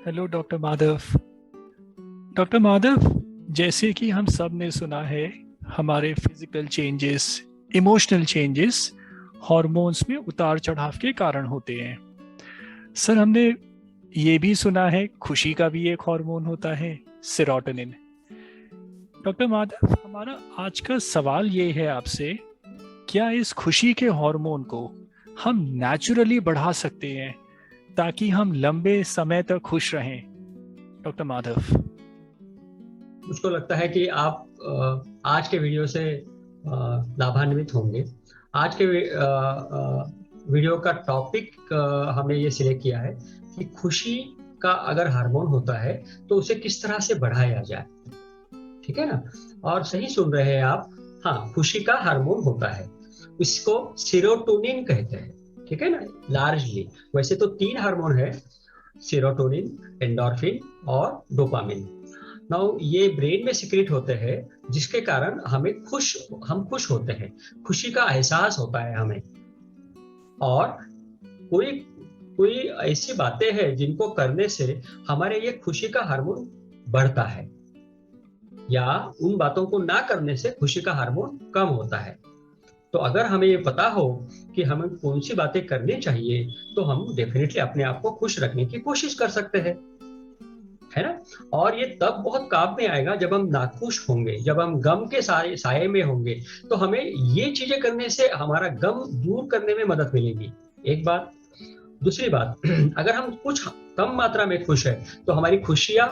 Hello doctor Madhav. Doctor Madhav, जैसे कि हम सब ने सुना है, हमारे physical changes, emotional changes hormones में उतार चढ़ाव के कारण होते हैं। सर, हमने ये भी सुना है खुशी का भी एक हार्मोन होता है, सेरोटोनिन। डॉक्टर माधव, हमारा आज का सवाल ये है आपसे, क्या इस खुशी के हार्मोन को हम नेचुरली बढ़ा सकते हैं ताकि हम लंबे समय तक खुश रहें? डॉक्टर माधव। मुझको लगता है कि आप आज के वीडियो से लाभान्वित होंगे। आज के वीडियो का टॉपिक हमने ये सिलेक्ट किया है कि खुशी का अगर हार्मोन होता है तो उसे किस तरह से बढ़ाया जाए। ठीक है ना? और सही सुन रहे हैं आप। हाँ, खुशी का हार्मोन होता है, इसको सीरोटोनिन कहते हैं। ठीक है ना? लार्जली वैसे तो तीन हार्मोन है, सीरोटोनिन, एंडोर्फिन और डोपामिन। नाउ ये ब्रेन में सिक्रेट होते हैं, जिसके कारण हम खुश होते हैं, खुशी का एहसास होता है हमें। और कोई कोई ऐसी बातें हैं जिनको करने से हमारे ये खुशी का हार्मोन बढ़ता है, या उन बातों को ना करने से खुशी का हार्मोन कम होता है। तो अगर हमें ये पता हो कि हमें कौन सी बातें करनी चाहिए, तो हम डेफिनेटली अपने आप को खुश रखने की कोशिश कर सकते हैं, है ना? और ये तब बहुत काम में आएगा जब हम नाखुश होंगे, जब हम गम के साए साए में होंगे, तो हमें ये चीजें करने से हमारा गम दूर करने में मदद मिलेगी। एक बात। दूसरी बात, अगर हम कुछ कम मात्रा में खुश है, तो हमारी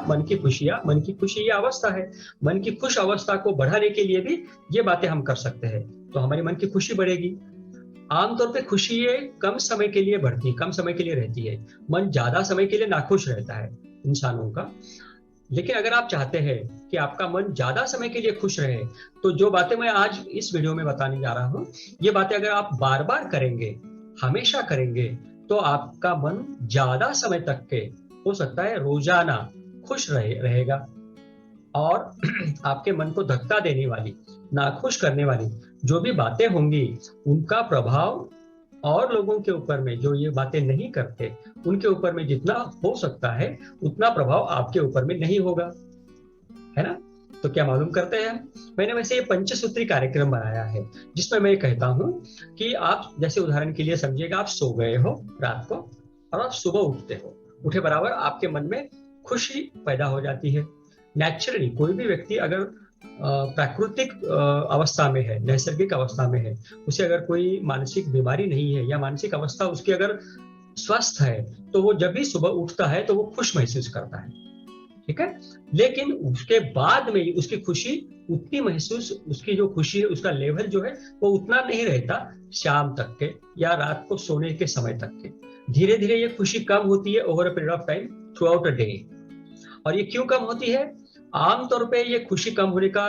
मन की खुशी ये अवस्था है। मन की खुश अवस्था को बढ़ाने के लिए भी ये बातें हम कर सकते हैं, तो हमारी मन की खुशी बढ़ेगी। आमतौर पे खुशी ये कम समय के लिए बढ़ती है, कम समय के लिए रहती है। मन ज्यादा समय के लिए नाखुश रहता है इंसानों का। लेकिन अगर आप चाहते हैं कि आपका मन ज्यादा समय के लिए खुश रहे, तो जो बातें मैं आज इस वीडियो में बताने जा रहा हूं, ये बातें अगर आप बार बार करेंगे, हमेशा करेंगे, तो आपका मन ज्यादा समय तक के, हो सकता है रोजाना, खुश रहेगा। और आपके मन को धक्का देने वाली, नाखुश करने वाली जो भी बातें होंगी, उनका प्रभाव और लोगों के ऊपर में, जो ये बातें नहीं करते, उनके ऊपर में जितना हो सकता है उतना प्रभाव आपके ऊपर में नहीं होगा, है ना? तो क्या मालूम करते हैं हम? मैंने वैसे ये पंचसूत्री कार्यक्रम बनाया है, जिसमें मैं कहता हूं कि आप, जैसे उदाहरण के लिए समझिएगा, आप सो गए हो रात को और आप सुबह उठते हो, उठे बराबर आपके मन में खुशी पैदा हो जाती है। नेचुरली कोई भी व्यक्ति अगर प्राकृतिक अवस्था में है, नैसर्गिक अवस्था में है, उसे अगर कोई मानसिक बीमारी नहीं है, या मानसिक अवस्था उसकी अगर स्वस्थ है, तो वो जब भी सुबह उठता है तो वो खुश महसूस करता है। ठीक है? लेकिन उसके बाद में उसकी खुशी उतनी महसूस, उसकी जो खुशी है उसका लेवल जो है वो उतना नहीं रहता, शाम तक के या रात को सोने के समय तक के। धीरे धीरे ये खुशी कम होती है over a period of time, through out a day. और ये क्यों कम होती है? आमतौर पे ये खुशी कम होने का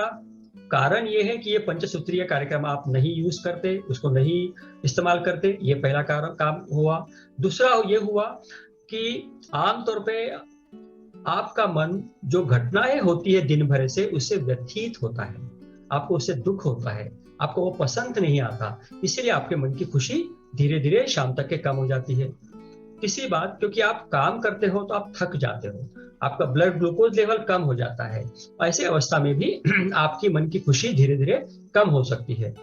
कारण ये है कि ये पंचसूत्रीय कार्यक्रम आप नहीं यूज करते, उसको नहीं इस्तेमाल करते। ये पहला कारण काम हुआ। दूसरा ये हुआ कि आमतौर पे आपका मन जो घटनाएं होती है दिन भर से, उससे व्यथित होता है, आपको उससे दुख होता है, आपको वो पसंद नहीं आता, इसलिए आपके मन की खुशी धीरे धीरे शाम तक के कम हो जाती है। तीसरी बात, क्योंकि आप काम करते हो तो आप थक जाते हो, आपका ब्लड ग्लूकोज लेवल कम हो जाता है। ऐसे अवस्था में भी आपकी मन की खुशी धीरे धीरे कम हो सकती है।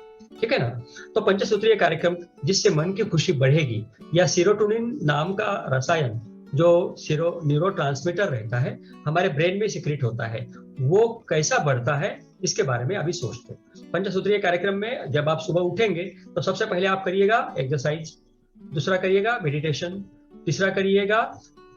ठीक है ना? तो पंचसूत्रीय कार्यक्रम जिससे मन की खुशी बढ़ेगी, या सीरोटोनिन नाम का रसायन, जो न्यूरो ट्रांसमीटर रहता है, हमारे ब्रेन में सिक्रेट होता है, वो कैसा बढ़ता है, इसके बारे में अभी सोचते हैं। पंचसूत्रीय कार्यक्रम में जब आप सुबह उठेंगे, तो सबसे पहले आप करिएगा एक्सरसाइज, दूसरा करिएगा मेडिटेशन, तीसरा करिएगा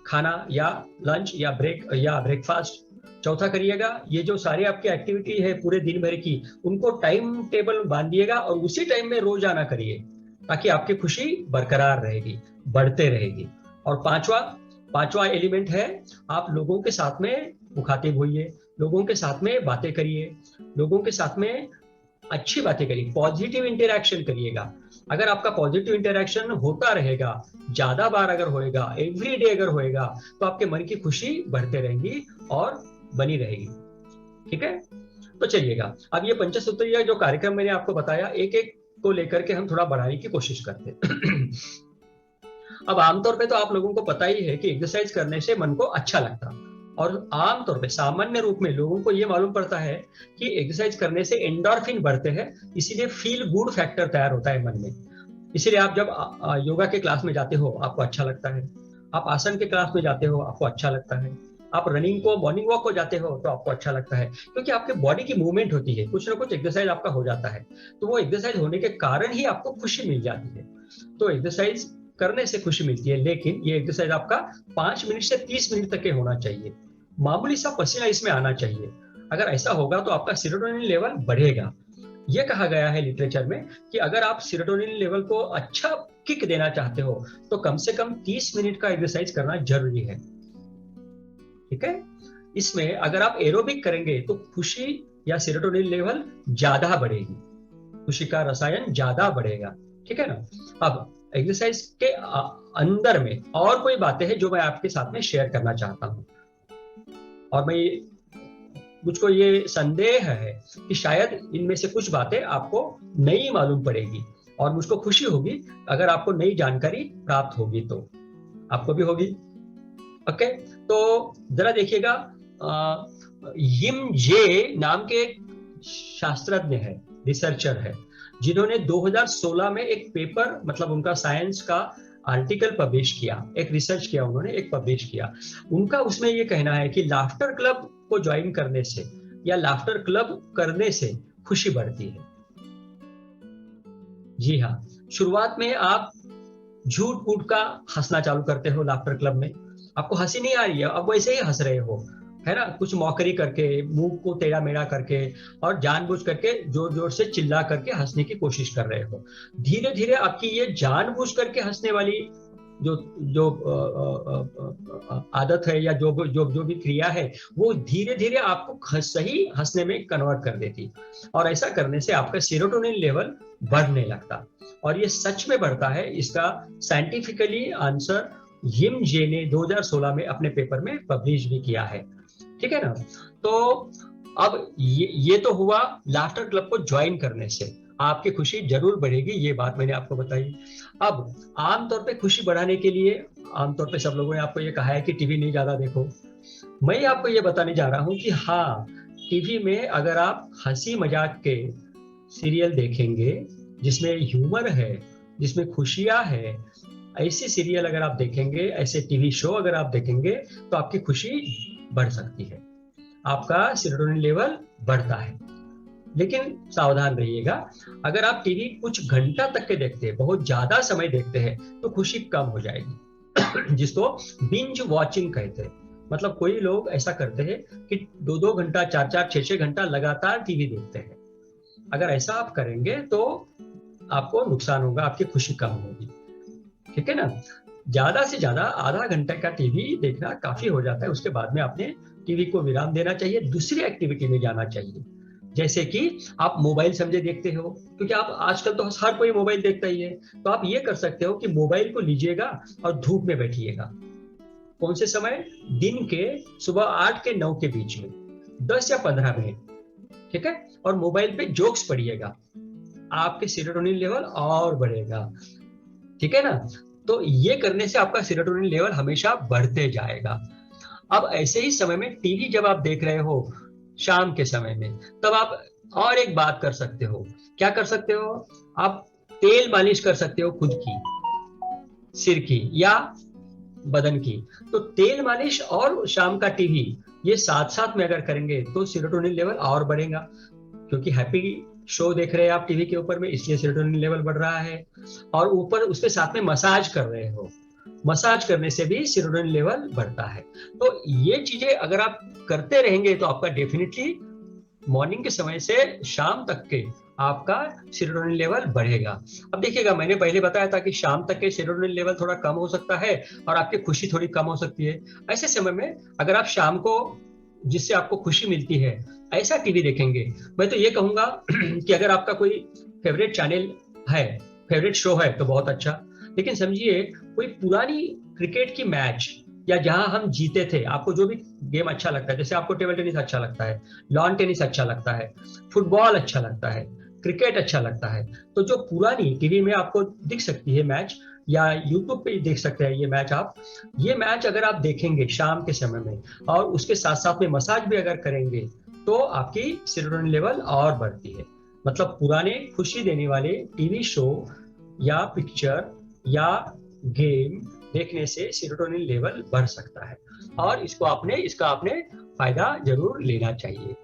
खाना या लंच या ब्रेकफास्ट, चौथा करिएगा ये जो सारी आपकी एक्टिविटी है पूरे दिन भर की, उनको टाइम टेबल बांधिएगा और उसी टाइम में रोज आना करिए, ताकि आपकी खुशी बरकरार रहेगी, बढ़ते रहेगी। और पांचवा पांचवा एलिमेंट है, आप लोगों के साथ में मुखातिब होइए, लोगों के साथ में बातें करिए, लोगों के साथ में अच्छी बातें करिए, पॉजिटिव इंटरेक्शन करिएगा। अगर आपका पॉजिटिव इंटरेक्शन होता रहेगा, ज्यादा बार अगर होएगा, एवरी डे अगर होएगा, तो आपके मन की खुशी बढ़ते रहेंगी और बनी रहेगी। ठीक है? तो चलिएगा, अब ये पंचसूत्रीय जो कार्यक्रम मैंने आपको बताया, एक एक को लेकर के हम थोड़ा बढ़ाने की कोशिश करते हैं। अब आमतौर पे तो आप लोगों को पता ही है कि एक्सरसाइज करने से मन को अच्छा लगता है, और आमतौर पे सामान्य रूप में लोगों को ये मालूम पड़ता है कि एक्सरसाइज करने से एंडोर्फिन बढ़ते हैं, इसीलिए फील गुड फैक्टर तैयार होता है मन में। इसीलिए आप जब योगा के क्लास में जाते हो आपको अच्छा लगता है, आप आसन के क्लास में जाते हो आपको अच्छा लगता है, आप रनिंग को मॉर्निंग वॉक को जाते हो तो आपको अच्छा लगता है, क्योंकि आपके बॉडी की मूवमेंट होती है, कुछ ना कुछ एक्सरसाइज आपका हो जाता है, तो वो एक्सरसाइज होने के कारण ही आपको खुशी मिल जाती है। तो एक्सरसाइज करने से खुशी मिलती है, लेकिन ये एक्सरसाइज आपका 5 मिनट से 30 मिनट तक के होना चाहिए, मामूली सा पसीना इसमें आना चाहिए। अगर ऐसा होगा तो आपका सेरोटोनिन लेवल बढ़ेगा। यह कहा गया है लिटरेचर में कि अगर आप सेरोटोनिन लेवल को अच्छा किक देना चाहते हो तो कम से कम 30 मिनट का एक्सरसाइज करना जरूरी है। ठीक है, इसमें अगर आप एरोबिक करेंगे तो खुशी या सेरोटोनिन लेवल ज्यादा बढ़ेगी, खुशी का रसायन ज्यादा बढ़ेगा। ठीक है ना। अब एक्सरसाइज के अंदर में और कोई बातें हैं जो मैं आपके साथ में शेयर करना चाहता हूं, और मुझको ये संदेह है कि शायद इनमें से कुछ बातें आपको नई मालूम पड़ेगी, और मुझको खुशी होगी अगर आपको नई जानकारी प्राप्त होगी, तो आपको भी होगी। ओके, तो जरा देखिएगा, यिम जे नाम के शास्त्रज्ञ है, रिसर्चर है, जिन्होंने 2016 में एक पेपर, मतलब उनका साइंस का आर्टिकल पब्लिश किया, एक रिसर्च किया उन्होंने, एक पब्लिश किया। उनका उसमें ये कहना है कि लाफ्टर क्लब को ज्वाइन करने से या लाफ्टर क्लब करने से खुशी बढ़ती है। जी हाँ, शुरुआत में आप झूठ फूट का हंसना चालू करते हो लाफ्टर क्लब में, आपको हंसी नहीं आ रही है, अब वैसे ही हंस रहे हो, है ना, कुछ मौकरी करके, मुंह को टेढ़ा मेढ़ा करके और जानबूझ करके जोर जोर से चिल्ला करके हंसने की कोशिश कर रहे हो। धीरे धीरे आपकी ये जानबूझ करके हंसने वाली जो जो आदत है या जो भी क्रिया है, वो धीरे धीरे आपको सही हंसने में कन्वर्ट कर देती, और ऐसा करने से आपका सेरोटोनिन लेवल बढ़ने लगता, और ये सच में बढ़ता है। इसका साइंटिफिकली आंसर यिम जे ने 2016 में अपने पेपर में पब्लिश भी किया है। ठीक है ना। तो अब ये तो हुआ लाफ्टर क्लब को ज्वाइन करने से आपकी खुशी जरूर बढ़ेगी, ये बात मैंने आपको बताई। अब आमतौर पे खुशी बढ़ाने के लिए आमतौर पे सब लोगों ने आपको ये कहा है कि टीवी नहीं ज्यादा देखो। मैं आपको ये बताने जा रहा हूँ कि हाँ, टीवी में अगर आप हंसी मजाक के सीरियल देखेंगे जिसमें ह्यूमर है, जिसमें खुशियां है, ऐसे सीरियल अगर आप देखेंगे, ऐसे टीवी शो अगर आप देखेंगे, तो आपकी खुशी बढ़ सकती है, आपका सेरोटोनिन लेवल बढ़ता है। लेकिन सावधान रहिएगा, अगर आप टीवी कुछ घंटा तक के देखते हैं, बहुत ज्यादा समय देखते हैं, तो खुशी कम हो जाएगी जिसको बिंज वॉचिंग कहते हैं। मतलब कोई लोग ऐसा करते हैं कि 2-2 घंटा, 4-4, 6-6 घंटा लगातार टीवी देखते हैं। अगर ऐसा आप करेंगे तो आपको नुकसान होगा, आपकी खुशी कम होगी। ठीक है ना। ज्यादा से ज्यादा आधा घंटे का टीवी देखना काफी हो जाता है, उसके बाद में आपने टीवी को विराम देना चाहिए, दूसरी एक्टिविटी में जाना चाहिए। जैसे कि आप मोबाइल समझे देखते हो, क्योंकि आप आजकल तो हर कोई मोबाइल देखता ही है, तो आप ये कर सकते हो कि मोबाइल को लीजिएगा और धूप में बैठिएगा। कौन से समय? दिन के सुबह 8 के 9 के बीच में 10 या 15 मिनट। ठीक है, और मोबाइल पे जोक्स पढ़िएगा, आपके सेरोटोनिन लेवल और बढ़ेगा। ठीक है ना। तो ये करने से आपका सेरोटोनिन लेवल हमेशा बढ़ते जाएगा। अब ऐसे ही समय में टीवी जब आप देख रहे हो शाम के समय में, तब आप और एक बात कर सकते हो। क्या कर सकते हो? आप तेल मालिश कर सकते हो खुद की, सिर की या बदन की। तो तेल मालिश और शाम का टीवी, ये साथ साथ में अगर करेंगे तो सेरोटोनिन लेवल और बढ़ेगा, क्योंकि हैप्पी शो देख रहे हैं आप टीवी के ऊपर में, इसलिए सेरोटोनिन लेवल बढ़ रहा है। और ऊपर उसके साथ में मसाज कर रहे हो, मसाज करने से भी सेरोटोनिन लेवल बढ़ता है। तो ये चीजें अगर आप करते रहेंगे तो आपका डेफिनेटली मॉर्निंग के समय से शाम तक के आपका सेरोटोनिन लेवल बढ़ेगा। अब देखिएगा, मैंने पहले बताया था कि शाम तक के सेरोटोनिन लेवल थोड़ा कम हो सकता है और आपकी खुशी थोड़ी कम हो सकती है। ऐसे समय में अगर आप शाम को, जिससे आपको खुशी मिलती है, ऐसा टीवी देखेंगे, मैं तो ये कहूंगा कि अगर आपका कोई फेवरेट चैनल है, फेवरेट शो है तो बहुत अच्छा, लेकिन समझिए कोई पुरानी क्रिकेट की मैच, या जहां हम जीते थे, आपको जो भी गेम अच्छा लगता है, जैसे आपको टेबल टेनिस अच्छा लगता है, लॉन टेनिस अच्छा लगता है, फुटबॉल अच्छा लगता है, क्रिकेट अच्छा लगता है, तो जो पुरानी टीवी में आपको दिख सकती है मैच, या यूट्यूब पे देख सकते हैं ये मैच आप। ये मैच अगर आप देखेंगे शाम के समय में और उसके साथ साथ में मसाज भी अगर करेंगे तो आपकी सेरोटोनिन लेवल और बढ़ती है। मतलब पुराने खुशी देने वाले टीवी शो या पिक्चर या गेम देखने से सेरोटोनिन लेवल बढ़ सकता है और इसका आपने फायदा जरूर लेना चाहिए।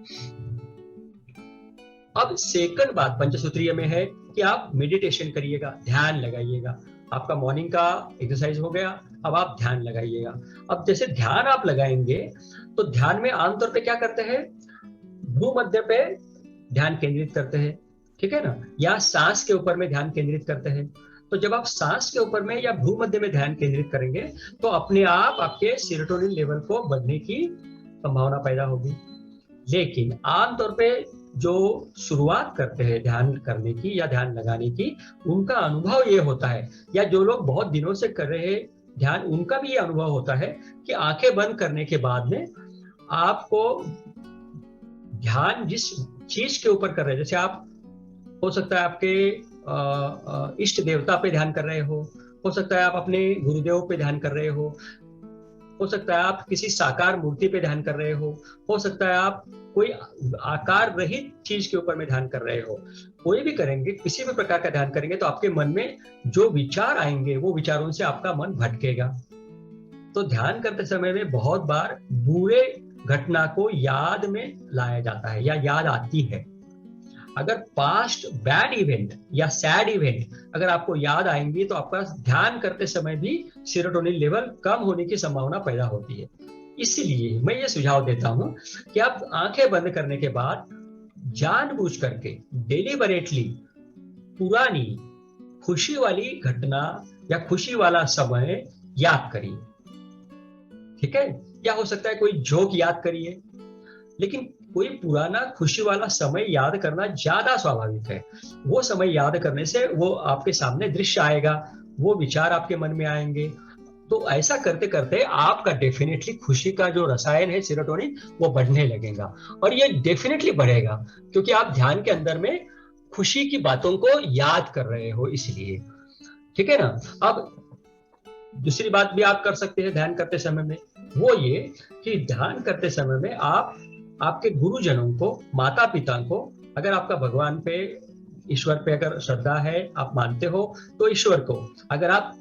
अब सेकंड बात पंचसूत्रीय में है कि आप मेडिटेशन करिएगा, ध्यान लगाइएगा। आपका मॉर्निंग का एक्सरसाइज हो गया, अब आप ध्यान लगाइएगा। अब जैसे ध्यान आप लगाएंगे तो ध्यान में आमतौर पे क्या करते हैं, भूमध्य पे ध्यान केंद्रित करते हैं, ठीक है ना, या सांस के ऊपर में ध्यान केंद्रित करते हैं। तो जब आप सांस के ऊपर में या भूमध्य में ध्यान केंद्रित करेंगे तो अपने आप आपके सेरोटोनिन लेवल को बढ़ने की संभावना पैदा होगी। लेकिन आमतौर पे जो शुरुआत करते हैं ध्यान करने की या ध्यान लगाने की, उनका अनुभव ये होता है, या जो लोग बहुत दिनों से कर रहे हैं ध्यान, उनका भी ये अनुभव होता है कि आंखें बंद करने के बाद में आपको ध्यान जिस चीज के ऊपर कर रहे हैं, जैसे आप हो सकता है आपके इष्ट देवता पे ध्यान कर रहे हो सकता है आप अपने गुरुदेव पे ध्यान कर रहे हो सकता है आप किसी साकार मूर्ति पे ध्यान कर रहे हो सकता है आप कोई आकार रहित चीज के ऊपर में ध्यान कर रहे हो। कोई भी करेंगे, किसी भी प्रकार का ध्यान करेंगे तो आपके मन में जो विचार आएंगे वो विचारों से आपका मन भटकेगा। तो ध्यान करते समय में बहुत बार बुरे घटना को याद में लाया जाता है या याद आती है। अगर पास्ट बैड इवेंट या सैड इवेंट अगर आपको याद आएंगी तो आपका ध्यान करते समय भी सेरोटोनिन लेवल कम होने की संभावना पैदा होती है। इसलिए मैं ये सुझाव देता हूं कि आप आंखें बंद करने के बाद जानबूझ करके डेलिबरेटली पुरानी खुशी वाली घटना या खुशी वाला समय याद करिए, ठीक है। या हो सकता है कोई जोक याद करिए, लेकिन कोई पुराना खुशी वाला समय याद करना ज्यादा स्वाभाविक है। वो समय याद करने से वो आपके सामने दृश्य आएगा, वो विचार आपके मन में आएंगे। तो ऐसा करते करते आपका डेफिनेटली खुशी का जो रसायन है सेरोटोनिन वो बढ़ने लगेगा, और ये डेफिनेटली बढ़ेगा क्योंकि आप ध्यान के अंदर में खुशी की बातों को याद कर रहे हो, इसलिए, ठीक है ना। अब दूसरी बात भी आप कर सकते हैं ध्यान करते समय में, वो ये कि ध्यान करते समय में आप आपके गुरुजनों को, माता पिता को, अगर आपका भगवान पे, ईश्वर पे अगर श्रद्धा है, आप मानते हो, तो ईश्वर को अगर आप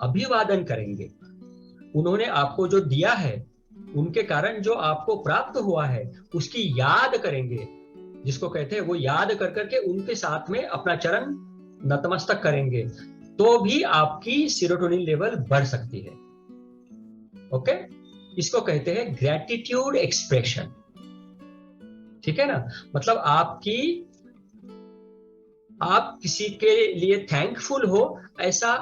अभिवादन करेंगे, उन्होंने आपको जो दिया है, उनके कारण जो आपको प्राप्त हुआ है, उसकी याद करेंगे, जिसको कहते हैं वो याद कर करके उनके साथ में अपना चरण नतमस्तक करेंगे, तो भी आपकी सेरोटोनिन लेवल बढ़ सकती है। ओके, इसको कहते हैं ग्रेटिट्यूड एक्सप्रेशन, ठीक है ना। मतलब आप किसी के लिए थैंकफुल हो ऐसा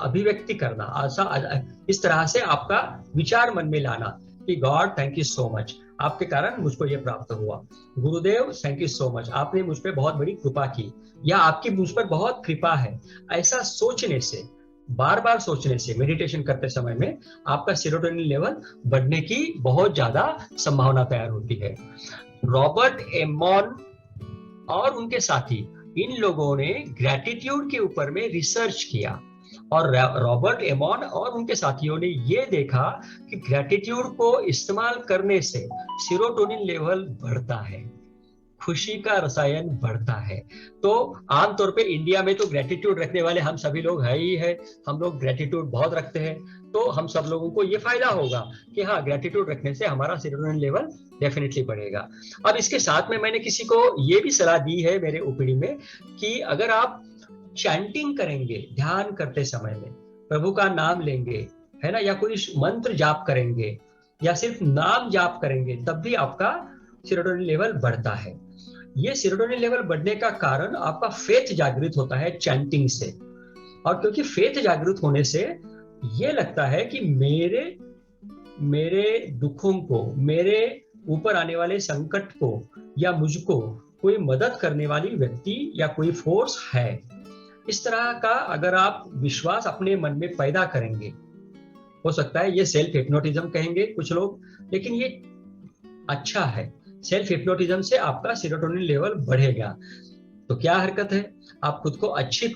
अभिव्यक्ति करना, ऐसा इस तरह से आपका विचार मन में लाना कि God thank you so much, आपके कारण मुझको ये प्राप्त हुआ, गुरुदेव थैंक यू सो मच, आपने मुझ पर बहुत बड़ी कृपा की, या आपकी मुझ पर बहुत कृपा है। ऐसा सोचने से, बार बार सोचने से, मेडिटेशन करते समय में आपका सेरोटोनिन लेवल बढ़ने की बहुत ज्यादा संभावना तैयार होती है। रॉबर्ट एमॉन और उनके साथी, इन लोगों ने ग्रेटिट्यूड के ऊपर में रिसर्च किया, और रॉबर्ट एमॉन और उनके साथियों ने ये देखा कि ग्रेटिट्यूड को इस्तेमाल करने से सेरोटोनिन लेवल बढ़ता है, खुशी का रसायन बढ़ता है। तो आमतौर पे इंडिया में तो ग्रेटिट्यूड रखने वाले हम सभी लोग है ही है, हम लोग ग्रेटिट्यूड बहुत रखते हैं, तो हम सब लोगों को ये फायदा होगा कि हाँ, ग्रेटिट्यूड रखने से हमारा सेरोटोनिन लेवल डेफिनेटली बढ़ेगा। अब इसके साथ में मैंने किसी को ये भी सलाह दी है मेरे ओपीडी में कि अगर आप चैंटिंग करेंगे ध्यान करते समय में, प्रभु का नाम लेंगे, है ना, या कोई मंत्र जाप करेंगे या सिर्फ नाम जाप करेंगे, तब भी आपका सेरोटोनिन लेवल बढ़ता है। ये सेरोटोनिन लेवल बढ़ने का कारण आपका फेथ जागृत होता है चैंटिंग से, और क्योंकि फेथ जागृत होने से ये लगता है कि मेरे दुखों को, मेरे ऊपर आने वाले संकट को, या मुझको कोई मदद करने वाली व्यक्ति या कोई फोर्स है। इस तरह का अगर आप विश्वास अपने मन में पैदा करेंगे, हो सकता है ये सेल्फ हिप्नोटिज्म कहेंगे कुछ लोग, लेकिन ये अच्छा है। सेल्फ हिप्नोटिज्म से आपका सेरोटोनिन लेवल बढ़ेगा। तो क्या हरकत है, आप खुद को अच्छी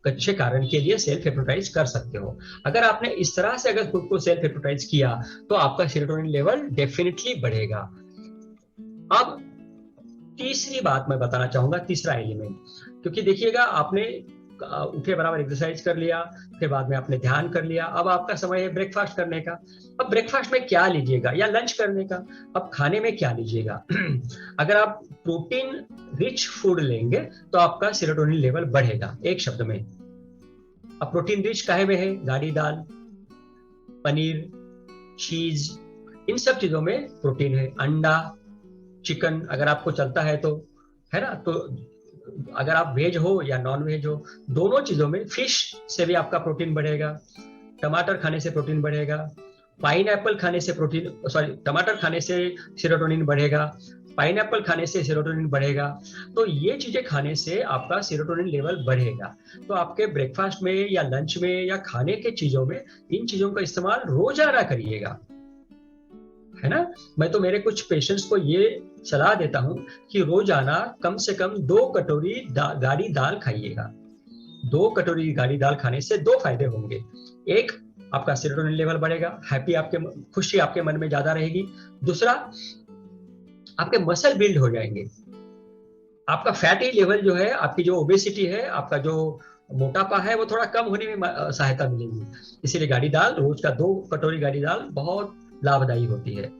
अच्छे कारण के लिए सेल्फ हिप्नोटाइज कर सकते हो। अगर आपने इस तरह से अगर खुद को सेल्फ हिप्नोटाइज किया तो आपका सेरोटोनिन लेवल डेफिनेटली बढ़ेगा। अब तीसरी बात मैं बताना चाहूंगा, तीसरा एलिमेंट, क्योंकि देखिएगा आपने उठे बराबर एक्सरसाइज कर लिया, फिर बाद में आपने ध्यान कर लिया, अब आपका समय है ब्रेकफास्ट करने का। अब ब्रेकफास्ट में क्या लीजिएगा या लंच करने का, अब खाने में क्या लीजिएगा। अगर आप प्रोटीन रिच फूड लेंगे तो आपका सेरोटोनिन लेवल बढ़ेगा। एक शब्द में, अब प्रोटीन रिच काहे में है, गाढ़ी दाल, पनीर, चीज, इन सब चीजों में प्रोटीन है। अंडा, चिकन अगर आपको चलता है तो, है ना, तो अगर आप वेज हो या नॉन वेज हो, दोनों चीजों में, फिश से भी आपका प्रोटीन बढ़ेगा, टमाटर खाने से प्रोटीन बढ़ेगा, पाइनएप्पल खाने से टमाटर खाने से सेरोटोनिन बढ़ेगा, पाइनएप्पल खाने से सेरोटोनिन बढ़ेगा। तो ये चीजें खाने से आपका सेरोटोनिन लेवल बढ़ेगा। तो आपके ब्रेकफास्ट में या लंच में या खाने के चीजों में इन चीजों का इस्तेमाल रोजाना करिएगा, है ना। मैं तो मेरे कुछ पेशेंट्स को ये सलाह देता हूं कि रोजाना कम से कम 2 कटोरी गाढ़ी दाल खाइएगा। 2 कटोरी गाढ़ी दाल खाने से 2 फायदे होंगे। एक, आपका सेरोटोनिन लेवल बढ़ेगा, खुशी आपके मन में ज्यादा रहेगी। दूसरा, आपके मसल बिल्ड हो जाएंगे, आपका फैटी लेवल जो है, आपकी जो ओबेसिटी है, आपका जो मोटापा है, वो थोड़ा कम होने में सहायता मिलेगी। इसीलिए गाढ़ी दाल, रोज का 2 कटोरी गाढ़ी दाल बहुत लाभदायी होती है,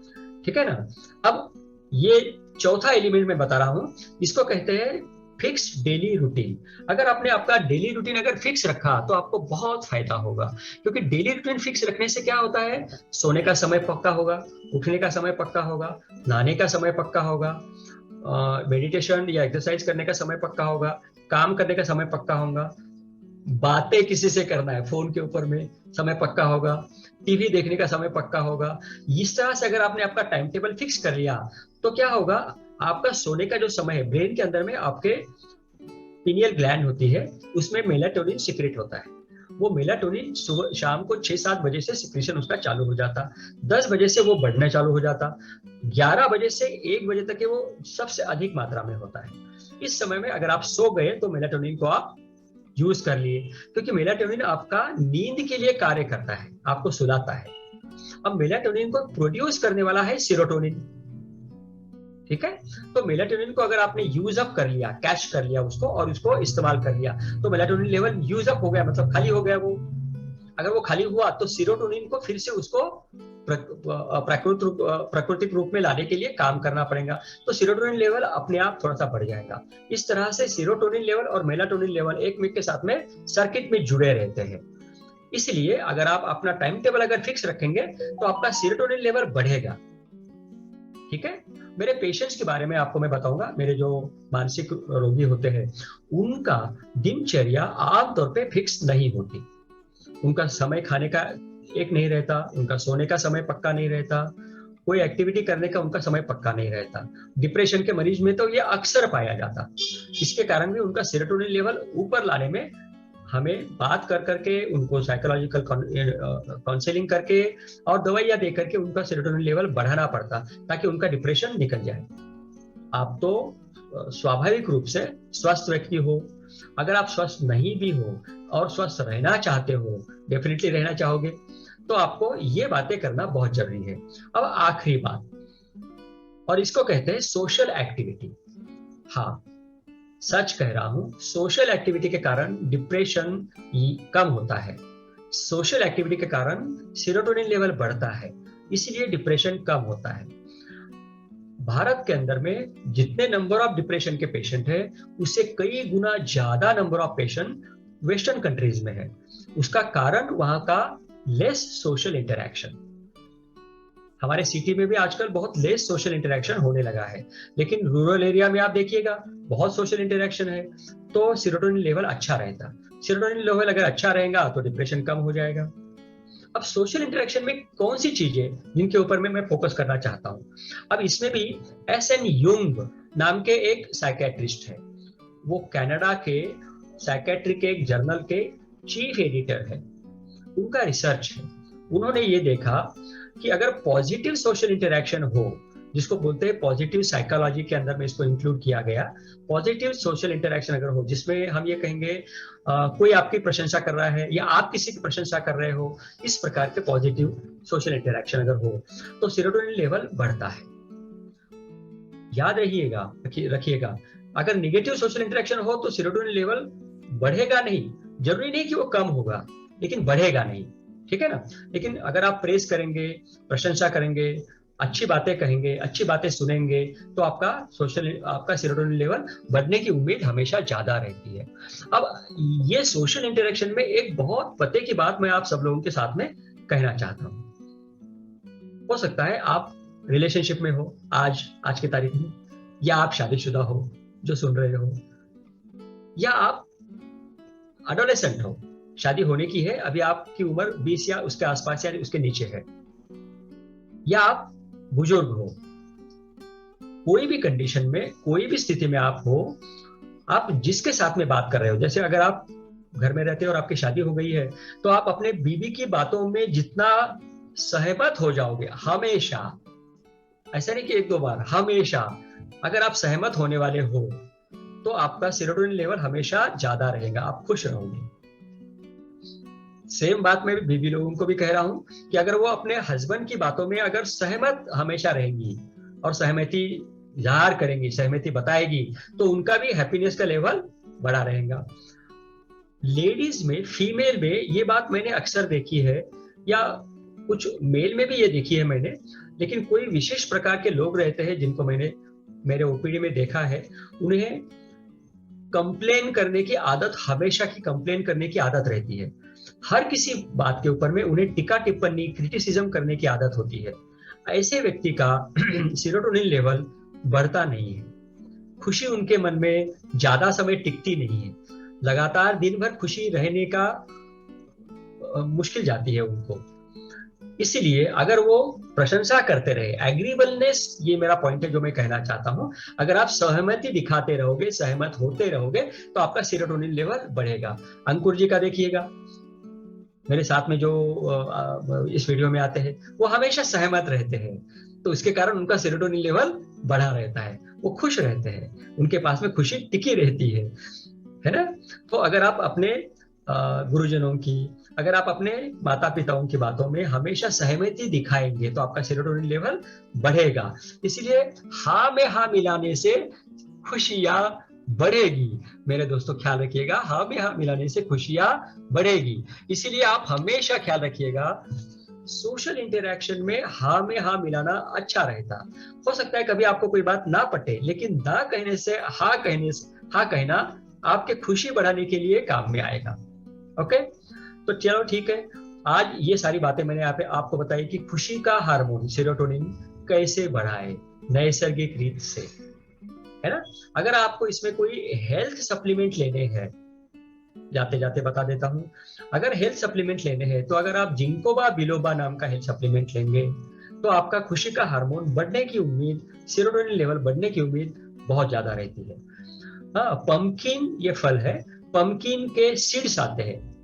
ठीक है ना। अब ये चौथा एलिमेंट मैं बता रहा हूं, इसको कहते हैं फिक्स डेली रूटीन। अगर आपने आपका डेली रूटीन अगर फिक्स रखा तो आपको बहुत फायदा होगा, क्योंकि डेली रूटीन फिक्स रखने से क्या होता है, सोने का समय पक्का होगा, उठने का समय पक्का होगा, नहाने का समय पक्का होगा, मेडिटेशन या एक्सरसाइज करने का समय पक्का होगा, काम करने का समय पक्का होगा, बातें किसी से करना है फोन के ऊपर में समय पक्का होगा, टीवी देखने का समय पक्का होगा। इस तरह से अगर आपने आपका टाइम टेबल फिक्स कर लिया तो क्या होगा, आपका सोने का जो समय है, ब्रेन के अंदर में आपके पिनियल ग्लैंड होती है, उसमें मेलाटोनिन सिक्रेट होता है। वो मेलाटोनिन सुबह शाम को 6-7 बजे से सिक्रेशन उसका चालू हो जाता, 10 बजे से वो बढ़ना चालू हो जाता, 11 बजे से 1 बजे तक वो सबसे अधिक मात्रा में होता है। इस समय में अगर आप सो गए तो मेलाटोनिन को आप यूज कर लिए, क्योंकि मेलाटोनिन आपका नींद के लिए कार्य करता है, आपको सुलाता है। अब मेलाटोनिन को प्रोड्यूस करने वाला है सेरोटोनिन, ठीक है। तो मेलाटोनिन को अगर आपने यूज अप कर लिया, कैच कर लिया उसको और उसको इस्तेमाल कर लिया, तो मेलाटोनिन लेवल यूज अप हो गया, मतलब खाली हो गया वो। अगर वो खाली हुआ तो सेरोटोनिन को फिर से उसको प्राकृतिक रूप में लाने के लिए काम करना पड़ेगा, तो सेरोटोनिन लेवल अपने आप थोड़ा सा बढ़ जाएगा। इस तरह से सेरोटोनिन लेवल और मेलाटोनिन लेवल एक में के साथ में सर्किट में जुड़े रहते हैं। इसलिए अगर आप अपना टाइम टेबल अगर फिक्स रखेंगे तो आपका सेरोटोनिन लेवल बढ़ेगा, ठीक है। मेरे पेशेंट्स के बारे में आपको मैं बताऊंगा, मेरे जो मानसिक रोगी होते हैं उनका दिनचर्या आमतौर पे फिक्स नहीं होती, उनका समय खाने का एक नहीं रहता, उनका सोने का समय पक्का नहीं रहता, कोई एक्टिविटी करने का उनका समय पक्का नहीं रहता। डिप्रेशन के मरीज में तो ये अक्सर पाया जाता। इसके कारण भी उनका सेरोटोनिन लेवल ऊपर लाने में हमें बात कर करके, उनको साइकोलॉजिकल काउंसलिंग करके और दवाइयां दे करके उनका सेरोटोनिन लेवल बढ़ाना पड़ता, ताकि उनका डिप्रेशन निकल जाए। आप तो स्वाभाविक रूप से स्वस्थ व्यक्ति हो, अगर आप स्वस्थ नहीं भी हो और स्वस्थ रहना चाहते हो, डेफिनेटली रहना चाहोगे, तो आपको ये बातें करना बहुत जरूरी है। अब आखिरी बात, और इसको कहते हैं सोशल एक्टिविटी। हाँ, सच कह रहा हूं, सोशल एक्टिविटी के कारण डिप्रेशन कम होता है, सोशल एक्टिविटी के कारण सेरोटोनिन लेवल बढ़ता है, इसलिए डिप्रेशन कम होता है। भारत के अंदर में जितने नंबर ऑफ डिप्रेशन के पेशेंट है, उससे कई गुना ज्यादा number of patient western countries में है। उसका कारण वहां का लेस सोशल इंटरेक्शन। हमारे सिटी में भी आजकल बहुत लेस सोशल इंटरेक्शन होने लगा है, लेकिन रूरल एरिया में आप देखिएगा बहुत सोशल इंटरेक्शन है, तो सेरोटोनिन लेवल अच्छा रहता। सेरोटोनिन लेवल अगर अच्छा रहेगा तो डिप्रेशन कम हो जाएगा। अब सोशल इंटरेक्शन में कौन सी चीजें जिनके ऊपर में मैं फोकस करना चाहता हूं, अब इसमें भी एस.एन. यूंग नाम के एक साइकेट्रिस्ट है, वो कनाडा के साइकेट्री के एक जर्नल के चीफ एडिटर है। उनका रिसर्च है, उन्होंने ये देखा कि अगर पॉजिटिव सोशल इंटरेक्शन हो, जिसको बोलते हैं पॉजिटिव साइकोलॉजी के अंदर में इसको इंक्लूड किया गया। पॉजिटिव सोशल इंटरेक्शन अगर हो, जिसमें हम ये कहेंगे कोई आपकी प्रशंसा कर रहा है या आप किसी की प्रशंसा कर रहे हो, इस प्रकार के पॉजिटिव सोशल इंटरेक्शन अगर हो तो सेरोटोनिन लेवल बढ़ता है। याद रखिएगा, अगर निगेटिव सोशल इंटरेक्शन हो तो सेरोटोनिन लेवल बढ़ेगा नहीं, जरूरी नहीं कि वो कम होगा, लेकिन बढ़ेगा नहीं, ठीक है ना। लेकिन अगर आप प्रेस करेंगे, प्रशंसा करेंगे, अच्छी बातें कहेंगे, अच्छी बातें सुनेंगे, तो आपका सेरोटोनिन लेवल बढ़ने की उम्मीद हमेशा ज्यादा रहती है। अब ये सोशल इंटरेक्शन में एक बहुत पते की बात मैं आप सब लोगों के साथ में कहना चाहता हूं। हो सकता है आप रिलेशनशिप में हो आज की तारीख में, या आप शादीशुदा हो जो सुन रहे हो, या आप एडोलेसेंट हो, शादी होने की है, अभी आपकी उम्र 20 या उसके आसपास या उसके नीचे है, या आप बुजुर्ग हो, कोई भी कंडीशन में, कोई भी स्थिति में आप हो, आप जिसके साथ में बात कर रहे हो, जैसे अगर आप घर में रहते हो और आपकी शादी हो गई है, तो आप अपने बीवी की बातों में जितना सहमत हो जाओगे, हमेशा, ऐसा नहीं कि एक दो बार, हमेशा अगर आप सहमत होने वाले हो तो आपका सेरोटोनिन लेवल हमेशा ज्यादा रहेगा, आप खुश रहोगे। सेम बात मैं बीवी लोगों को भी कह रहा हूं कि अगर वो अपने हस्बैंड की बातों में अगर सहमत हमेशा रहेंगी और सहमति जाहिर करेंगी, सहमति बताएगी, तो उनका भी हैप्पीनेस का लेवल बढ़ा रहेगा। लेडीज में, फीमेल में ये बात मैंने अक्सर देखी है, या कुछ मेल में भी ये देखी है मैंने, लेकिन कोई विशेष प्रकार के लोग रहते हैं जिनको मैंने मेरे ओपीडी में देखा है, उन्हें कंप्लेन करने की आदत, हमेशा की कंप्लेन करने की आदत रहती है। हर किसी बात के ऊपर में उन्हें टिक्का टिप्पणी, क्रिटिसिज्म करने की आदत होती है। ऐसे व्यक्ति का सेरोटोनिन लेवल बढ़ता नहीं है, खुशी उनके मन में ज्यादा समय टिकती नहीं है, लगातार दिन भर खुशी रहने का मुश्किल जाती है उनको। इसीलिए अगर वो प्रशंसा करते रहे, एग्रीबलनेस, ये मेरा पॉइंट है जो मैं कहना चाहता हूं, अगर आप सहमति दिखाते रहोगे, सहमत होते रहोगे, तो आपका सेरोटोनिन लेवल बढ़ेगा। अंकुर जी का देखिएगा, मेरे साथ में जो इस वीडियो में आते हैं, वो हमेशा सहमत रहते हैं, तो इसके कारण उनका सेरोटोनिन लेवल बढ़ा रहता है, वो खुश रहते हैं, उनके पास में खुशी टिकी रहती है ना। तो अगर आप अपने गुरुजनों की, अगर आप अपने माता पिताओं की बातों में हमेशा सहमति दिखाएंगे, तो आपका सेरोटोनिन लेवल बढ़ेगा। इसीलिए हाँ में हाँ मिलाने से खुशियां बढ़ेगी। मेरे दोस्तों ख्याल रखिएगा, हाँ में हाँ मिलाने से खुशियां बढ़ेगी। इसीलिए आप हमेशा ख्याल रखिएगा, सोशल इंटरेक्शन में हाँ में हाँ मिलाना अच्छा रहता। हो सकता है कभी आपको कोई बात ना पटे, लेकिन ना कहने से हाँ कहना आपके खुशी बढ़ाने के लिए काम में आएगा। ओके, तो चलो ठीक है, आज ये सारी बातें मैंने यहाँ पे आपको बताई कि खुशी का हार्मोन सेरोटोनिन कैसे बढ़ाए नैसर्गिक रीत से, है ना। अगर आपको इसमें कोई हेल्थ सप्लीमेंट लेने हैं, जाते जाते बता देता हूं, अगर हेल्थ सप्लीमेंट लेने हैं तो अगर आप जिंकोबा बिलोबा नाम का हेल्थ सप्लीमेंट लेंगे, तो आपका खुशी का हार्मोन बढ़ने की उम्मीद, सेरोटोनिन लेवल बढ़ने की उम्मीद बहुत ज्यादा रहती है। हाँ, पंपकिन ये फल है, पंपकिन के सीड्स आते हैं।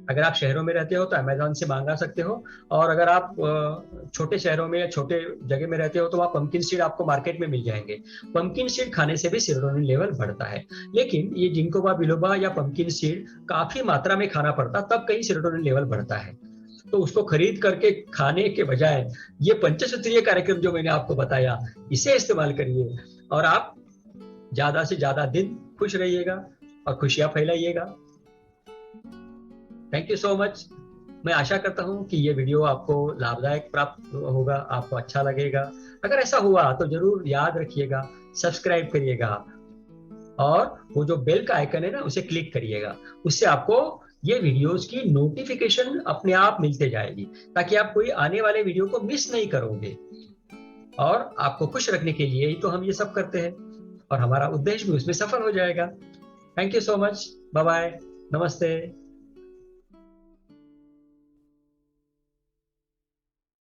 अगर आप शहरों में रहते हो तो अमेज़न से मंगा सकते हो, और अगर आप छोटे शहरों में या छोटे जगह में रहते हो तो वहाँ पंपकिन सीड आपको मार्केट में मिल जाएंगे। पंपकिन सीड खाने से भी सेरोटोनिन लेवल बढ़ता है, लेकिन ये जिंकोबा बिलोबा या पंपकिन सीड काफी मात्रा में खाना पड़ता, तब कहीं सेरोटोनिन लेवल बढ़ता है। तो उसको खरीद करके खाने के बजाय ये पंचसूत्रीय कार्यक्रम जो मैंने आपको बताया, इसे इस्तेमाल करिए और आप ज्यादा से ज्यादा दिन खुश रहिएगा और खुशियां फैलाइएगा। Thank you so much. मैं आशा करता हूं कि ये वीडियो आपको लाभदायक प्राप्त होगा, आपको अच्छा लगेगा। अगर ऐसा हुआ तो जरूर याद रखिएगा, सब्सक्राइब करिएगा और वो जो बेल का आइकन है ना, उसे क्लिक करिएगा। उससे आपको ये वीडियोस की नोटिफिकेशन अपने आप मिलते जाएगी, ताकि आप कोई आने वाले वीडियो को मिस नहीं करोगे। और आपको खुश रखने के लिए ही तो हम ये सब करते हैं, और हमारा उद्देश्य भी उसमें सफल हो जाएगा। Thank you so much, bye bye, नमस्ते।